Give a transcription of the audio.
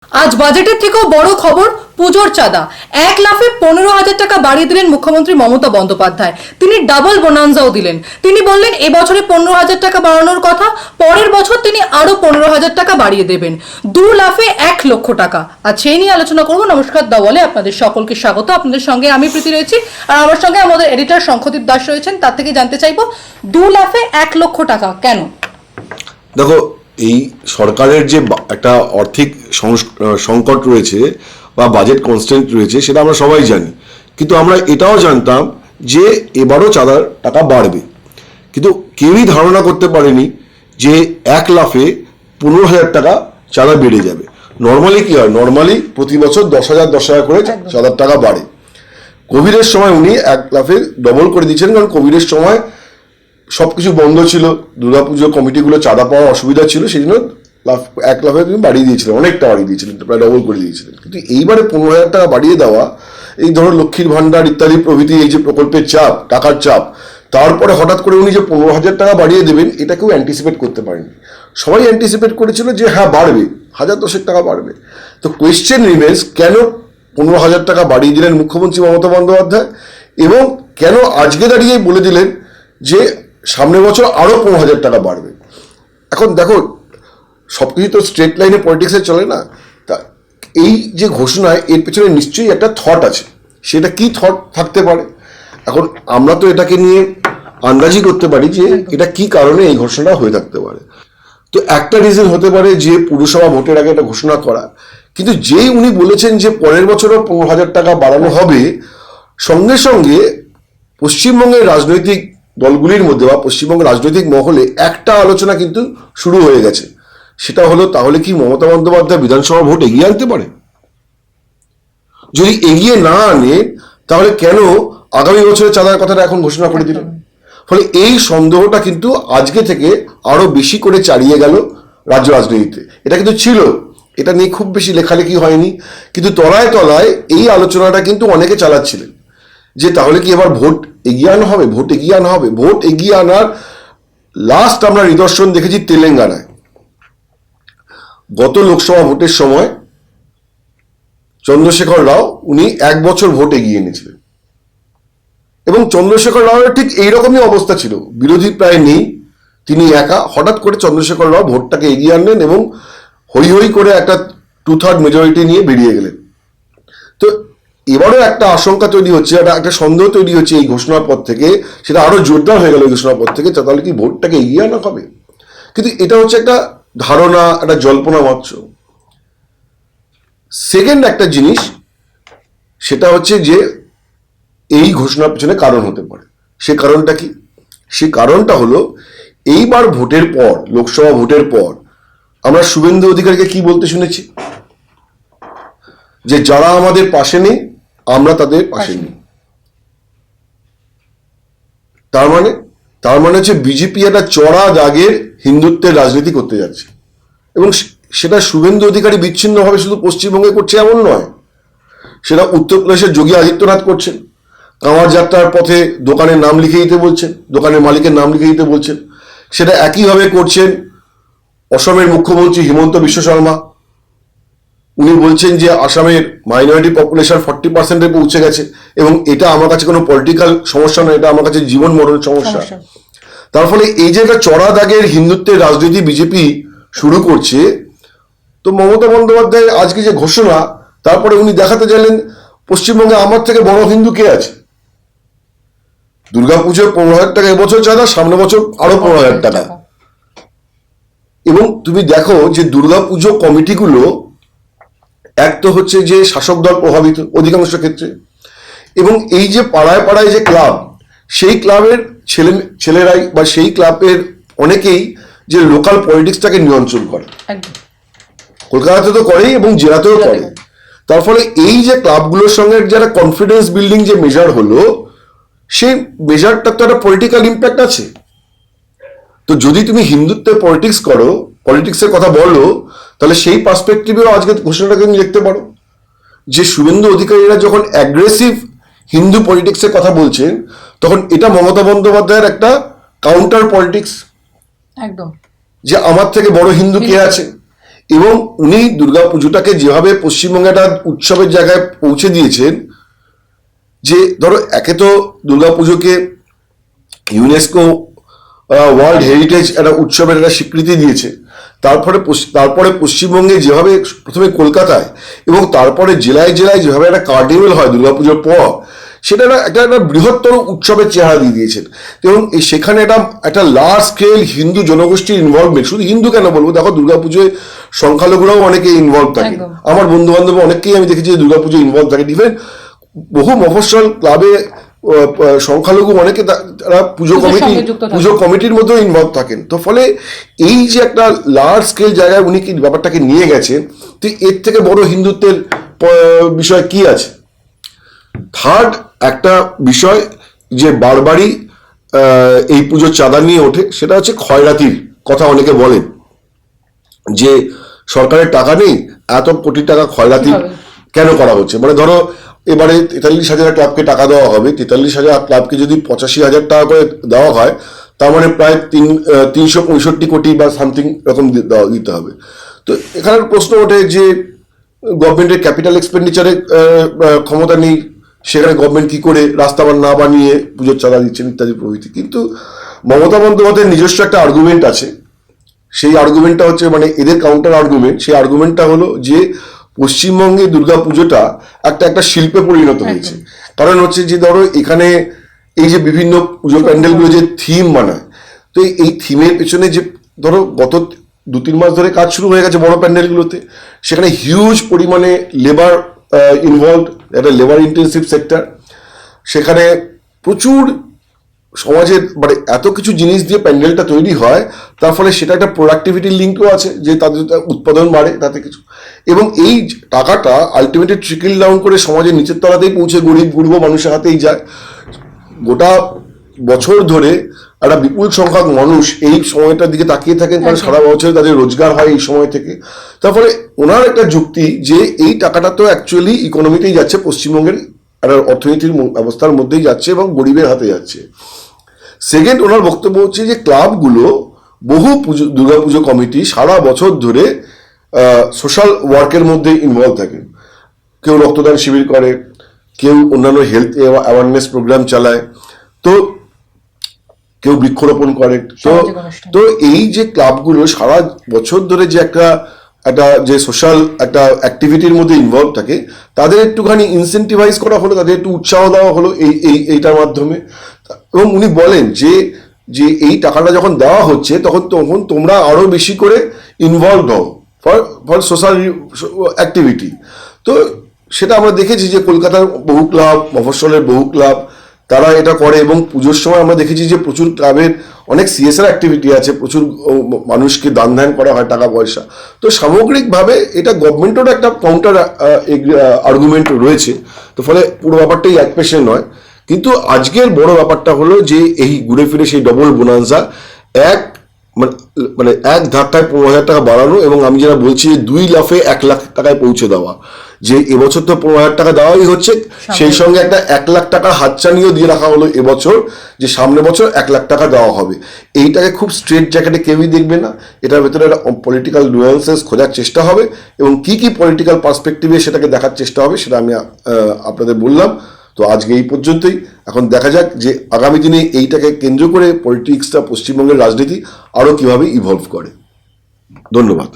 আজ বাজেটের থেকেও বড় খবর, পুজোর চাঁদা 1 লাফে 15,000 টাকা বাড়িয়ে দিলেন মুখ্যমন্ত্রী মমতা বন্দ্যোপাধ্যায়। তিনি ডাবল বোনান্সাও দিলেন। তিনি বললেন এবছরে 15,000 টাকা বাড়ানোর কথা, পরের বছর তিনি আরো 15,000 টাকা বাড়িয়ে দেবেন। 2 লাফে 1 লক্ষ টাকা। আর সেই নিয়ে আলোচনা করবো। নমস্কার দাওয়ালে আপনাদের সকলকে স্বাগত। আপনাদের সঙ্গে আমি প্রীতি রয়েছি, আর আমার সঙ্গে আমাদের এডিটর শঙ্খদীপ দাস রয়েছেন। তার থেকে জানতে চাইবো 2 লাফে 1 লক্ষ টাকা কেন? দেখো, এই সরকারের যে একটা আর্থিক সংকট রয়েছে বা বাজেট কনস্ট্যান্ট রয়েছে সেটা আমরা সবাই জানি, কিন্তু আমরা এটাও জানতাম যে এবারও চাঁদার টাকা বাড়বে, কিন্তু কেউই ধারণা করতে পারেনি যে 1 লাফে 15,000 টাকা চাঁদা বেড়ে যাবে। নর্মালি কি হয়, নর্মালি প্রতি বছর 10,000 করে চাঁদার টাকা বাড়ে। কোভিডের সময় উনি 1 লাফে ডবল করে দিয়েছেন, কারণ কোভিডের সময় সবকিছু বন্ধ ছিল, দুর্গাপুজো কমিটিগুলো চাঁদা পাওয়া অসুবিধা ছিল, সেই জন্য 1 লাফে তুমি বাড়িয়ে দিয়েছিলেন, অনেকটা বাড়িয়ে দিয়েছিলেন, প্রায় ডবল করে দিয়েছিলেন। কিন্তু এইবারে 15,000 টাকা বাড়িয়ে দেওয়া, এই ধরো লক্ষ্মীর ভান্ডার ইত্যাদি প্রভৃতি এই যে প্রকল্পের চাপ, টাকার চাপ, তারপরে হঠাৎ করে উনি যে 15,000 টাকা বাড়িয়ে দেবেন এটা কেউ অ্যান্টিসিপেট করতে পারেনি। সবাই অ্যান্টিসিপেট করেছিল যে হ্যাঁ বাড়বে, 1,000-10,000 টাকা বাড়বে। তো কোয়েশ্চেন রিমেন্স, কেন 15,000 টাকা বাড়িয়ে দিলেন মুখ্যমন্ত্রী মমতা বন্দ্যোপাধ্যায়, এবং কেন আজকে দাঁড়িয়ে বলে দিলেন যে সামনের বছর আরো 15,000 টাকা বাড়বে। এখন দেখো, সবকিছু তো স্ট্রেট লাইনে পলিটিক্সে চলে না। তা এই যে ঘোষণায় এর পেছনে নিশ্চয়ই একটা থট আছে। সেটা কি থট থাকতে পারে, এখন আমরা তো এটাকে নিয়ে আন্দাজি করতে পারি যে এটা কি কারণে এই ঘোষণা হয়ে থাকতে পারে। তো একটা রিজন হতে পারে যে পুরসভা ভোটের আগে একটা ঘোষণা করা, কিন্তু যেই উনি বলেছেন যে পরের বছরও 15,000 টাকা বাড়ানো হবে, সঙ্গে সঙ্গে পশ্চিমবঙ্গের রাজনৈতিক দলগুলির মধ্যে বা পশ্চিমবঙ্গের রাজনৈতিক মহলে একটা আলোচনা কিন্তু শুরু হয়ে গেছে। সেটা হলো, তাহলে কি মমতা বন্দ্যোপাধ্যায় বিধানসভা ভোট এগিয়ে আনতে পারে? যদি এগিয়ে না আনে তাহলে কেন আগামী বছরের চাঁদার কথাটা এখন ঘোষণা করে দিলেন? ফলে এই সন্দেহটা কিন্তু আজকে থেকে আরো বেশি করে চালিয়ে গেল রাজ্য রাজনীতিতে। এটা কিন্তু ছিল, এটা নিয়ে খুব বেশি লেখালেখি হয়নি, কিন্তু তলায় তলায় এই আলোচনাটা কিন্তু অনেকে চালাচ্ছিলেন যে তাহলে কি এবার ভোট এগিয়ে আনা হবে, ভোট এগিয়ে আনা হবে। ভোট এগিয়ে আনার লাস্ট আমরা নিদর্শন দেখেছি তেলেঙ্গানায়। গত লোকসভা ভোটের সময় চন্দ্রশেখর রাও উনি 1 বছর ভোট এগিয়ে এনেছিলেন, এবং চন্দ্রশেখর রাওয়ের ঠিক এইরকমই অবস্থা ছিল, বিরোধী প্রায় নেই, তিনি একা। হঠাৎ করে চন্দ্রশেখর রাও ভোটটাকে এগিয়ে আনলেন এবং হই হই করে একটা 2/3 মেজরিটি নিয়ে বেরিয়ে গেলেন। তো এবারও একটা আশঙ্কা তৈরি হচ্ছে, একটা সন্দেহ তৈরি হচ্ছে এই ঘোষণার পর থেকে, সেটা আরো জোরদার হয়ে গেল এই ঘোষণার পর থেকে, তাহলে কি ভোটটাকে এগিয়ে আনা হবে? কিন্তু এটা হচ্ছে একটা ধারণা, একটা জল্পনা মাত্র। সেকেন্ড একটা জিনিস, সেটা হচ্ছে যে এই ঘোষণার পেছনে কারণ হতে পারে। সে কারণটা কি? সে কারণটা হলো, এইবার ভোটের পর, লোকসভা ভোটের পর আমরা শুভেন্দু অধিকারীকে কি বলতে শুনেছি, যে যারা আমাদের পাশে নেই আমরা তাদের পাশে নেই। তার মানে হচ্ছে বিজেপি একটা চড়া দাগের হিন্দুত্বের রাজনীতি করতে যাচ্ছে, এবং সেটা শুভেন্দু অধিকারী বিচ্ছিন্নভাবে শুধু পশ্চিমবঙ্গে করছে এমন নয়, সেটা উত্তরপ্রদেশের যোগী আদিত্যনাথ করছেন। কাঁওয়ার যাত্রার পথে দোকানের নাম লিখে দিতে বলছেন, দোকানের মালিকের নাম লিখে দিতে বলছেন। সেটা একইভাবে করছেন অসমের মুখ্যমন্ত্রী হিমন্ত বিশ্ব শর্মা। উনি বলছেন যে আসামের মাইনরিটি পপুলেশন 40% পৌঁছে গেছে, এবং এটা আমার কাছে কোনো পলিটিক্যাল সমস্যা নয়, এটা আমার কাছে জীবন মরণের সমস্যা। তার ফলে এই যে একটা চড়া দাগের হিন্দুত্বের রাজনীতি বিজেপি শুরু করছে, তো মমতা বন্দ্যোপাধ্যায় আজকে যে ঘোষণা, তারপরে উনি দেখাতে চাইলেন পশ্চিমবঙ্গে আমার থেকে বড় হিন্দু কে আছে। দুর্গাপুজোর 15,000 টাকা এবছর চাঁদা, সামনে বছর আরো 15,000 টাকা। এবং তুমি দেখো যে দুর্গাপুজো কমিটিগুলো এক তো হচ্ছে যে শাসক দল প্রভাবিত অধিকাংশ ক্ষেত্রে, এবং এই যে পাড়ায় পাড়ায় যে ক্লাব, সেই ক্লাবের ছেলেরাই বা সেই ক্লাবের অনেকেই যে লোকাল পলিটিক্সটাকে নিয়ন্ত্রণ করে, কলকাতাতে তো করেই এবং জেলাতেও করে। তার ফলে এই যে ক্লাবগুলোর সঙ্গে যারা কনফিডেন্স বিল্ডিং যে মেজার হলো, সেই মেজারটা তো একটা পলিটিক্যাল ইম্প্যাক্ট আছে। তো যদি তুমি হিন্দুত্বের পলিটিক্স করো, পলিটিক্সের কথা বলো, তাহলে সেই পার্সপেক্টিভেও আজকে ঘোষণাটাকে তুমি দেখতে পারো যে শুভেন্দু অধিকারীরা যখন অ্যাগ্রেসিভ হিন্দু পলিটিক্সের কথা বলছেন, তখন এটা মমতা বন্দ্যোপাধ্যায়ের একটা কাউন্টার পলিটিক্স, একদম, যে আমার থেকে বড় হিন্দু কে আছে। এবং উনি দুর্গাপুজোটাকে যেভাবে পশ্চিমবঙ্গে একটা উৎসবের জায়গায় পৌঁছে দিয়েছেন, যে ধরো একে তো দুর্গাপুজোকে ইউনেস্কো ওয়ার্ল্ড হেরিটেজ একটা উৎসবের একটা স্বীকৃতি দিয়েছে, তারপরে পশ্চিমবঙ্গে যেভাবে প্রথমে কলকাতায় এবং তারপরে জেলায় জেলায় যেভাবে একটা কার্নিভেল হয় দুর্গাপুজোর পর, সেটা একটা বৃহত্তর উৎসবের চেহারা দিয়ে দিয়েছেন। এবং সেখানে একটা লার্জ স্কেল হিন্দু জনগোষ্ঠীর ইনভলভমেন্ট, শুধু হিন্দু কেন বলবো, দেখো দুর্গাপুজোয় সংখ্যালঘুরাও অনেকে ইনভলভ থাকে। আমার বন্ধু বান্ধব অনেকেই আমি দেখেছি যে দুর্গাপুজোয় ইনভলভ থাকে। ইভেন বহু মফস্বল ক্লাবে সংখ্যালঘু অনেকে তারা পুজো কমিটির মধ্যেও ইনভলভ থাকেন। তো ফলে এই যে একটা লার্জ স্কেল জায়গায় উনি কি ব্যাপারটাকে নিয়ে গেছেন, তো এর থেকে বড় হিন্দুত্বের বিষয় কি আছে? থার্ড একটা বিষয় যে বারবারই এই পুজোর চাঁদা নিয়ে ওঠে, সেটা হচ্ছে খয়রাতির কথা অনেকে বলেন, যে সরকারের টাকা নেই, এত কোটি টাকা খয়রাতি কেন করা হচ্ছে। মানে ধরো এবারে 43,000 ক্লাবকে টাকা দেওয়া হবে, 43,000 ক্লাবকে যদি 85,000 টাকা করে দেওয়া হয়, তার মানে প্রায় 365 কোটি বা সামথিং এরকম দিতে হবে। তো এখানে প্রশ্ন ওঠে যে গভর্নমেন্টের ক্যাপিটাল এক্সপেন্ডিচারের ক্ষমতা নেই, সেখানে গভর্নমেন্ট কি করে রাস্তা না বানিয়ে পুজোর চাঁদা দিচ্ছেন ইত্যাদি প্রভৃতি। কিন্তু মমতা বন্দ্যোপাধ্যায়ের নিজস্ব একটা আর্গুমেন্ট আছে, সেই আর্গুমেন্টটা হচ্ছে, মানে এদের কাউন্টার আর্গুমেন্ট, সেই আর্গুমেন্টটা হলো যে পশ্চিমবঙ্গে দুর্গাপুজোটা একটা শিল্পে পরিণত হয়েছে। কারণ হচ্ছে যে ধরো এখানে এই যে বিভিন্ন পুজো প্যান্ডেলগুলো যে থিম বানায়, তো এই থিমের পেছনে যে ধরো গত 2-3 মাস ধরে কাজ শুরু হয়ে গেছে বড় প্যান্ডেলগুলোতে, সেখানে হিউজ পরিমাণে লেবার ইনভলভ, একটা লেবার ইন্টেন্সিভ সেক্টর, সেখানে প্রচুর সমাজের মানে এত কিছু জিনিস দিয়ে প্যান্ডেলটা তৈরি হয়, তার ফলে সেটা একটা প্রোডাক্টিভিটির লিঙ্কও আছে, যে তাদের উৎপাদন বাড়ে তাতে কিছু। এবং এই টাকাটা আলটিমেটলি ট্রিকল ডাউন করে সমাজের নিচের তলাতেই পৌঁছে গরিব মানুষের হাতেই যায়। গোটা বছর ধরে একটা বিপুল সংখ্যক মানুষ এই সময়টার দিকে তাকিয়ে থাকেন, কারণ সারা বছর তাদের রোজগার হয় এই সময় থেকে। তার ফলে ওনার একটা যুক্তি যে এই টাকাটা তো অ্যাকচুয়ালি ইকোনমিতেই যাচ্ছে, পশ্চিমবঙ্গের একটা অর্থনীতির ব্যবস্থার মধ্যেই যাচ্ছে এবং গরিবের হাতে যাচ্ছে। সেকেন্ড, ওনার বক্তব্য হচ্ছে যে ক্লাবগুলো বহু দুর্গাপুজো কমিটি সারা বছর ধরে সোশ্যাল ওয়ার্কের মধ্যে ইনভলভ থাকে। কেউ রক্তদান শিবির করে, কেউ অন্যান্য হেলথ অ্যাওয়ারনেস প্রোগ্রাম চালায়, তো কেউ বৃক্ষরোপণ করে। তো এই যে ক্লাবগুলো সারা বছর ধরে যে একটা যে সোশ্যাল একটা অ্যাক্টিভিটির মধ্যে ইনভলভ থাকে, তাদের একটুখানি ইনসেন্টিভাইজ করা হলো, তাদের একটু উৎসাহ দেওয়া হলো এইটার মাধ্যমে। এবং উনি বলেন যে এই টাকাটা যখন দেওয়া হচ্ছে, তখন তোমরা আরো বেশি করে ইনভলভ হও ফর সোশ্যাল অ্যাক্টিভিটি। তো সেটা আমরা দেখেছি যে কলকাতার বহু ক্লাব, মফস্বলের বহু ক্লাব তারা এটা করে, এবং পুজোর সময় আমরা দেখেছি যে প্রচুর ক্লাবের অনেক সিএসআর অ্যাক্টিভিটি আছে, প্রচুর মানুষকে দান ধ্যান করা হয় টাকা পয়সা। তো সামগ্রিকভাবে এটা গভর্নমেন্টেরও একটা কাউন্টার আর্গুমেন্ট রয়েছে। তো ফলে পুরো ব্যাপারটাই এক পেশে নয়। কিন্তু আজকের বড় ব্যাপারটা হলো যে এই ঘুরে ফিরে সেই ডবল বোনান্সা মানে এক ধাক্কায় 15,000 টাকা বাড়ানো, এবং আমি যেটা বলছি 2 লাফে 1 লাখ টাকায় পৌঁছে দেওয়া। যে এবছর তো 15,000 টাকা দেওয়াই হচ্ছে, সেই সঙ্গে একটা 1 লাখ টাকা হাতছানিও দিয়ে রাখা হলো এবছর, যে সামনে বছর 1 লাখ টাকা দেওয়া হবে। এইটাকে খুব স্ট্রেট জ্যাকেটে কেউই দেখবে না, এটার ভেতরে একটা পলিটিক্যাল নুয়ান্সেস খোঁজার চেষ্টা হবে, এবং কি পলিটিক্যাল পার্সপেক্টিভে সেটাকে দেখার চেষ্টা হবে, সেটা আমি আপনাদের বললাম। তো আজকে এই পর্যন্তই। এখন দেখা যাক যে আগামী দিনে এইটাকে কেন্দ্র করে পলিটিক্সটা, পশ্চিমবঙ্গের রাজনীতি আরো কিভাবে ইভলভ করে। ধন্যবাদ।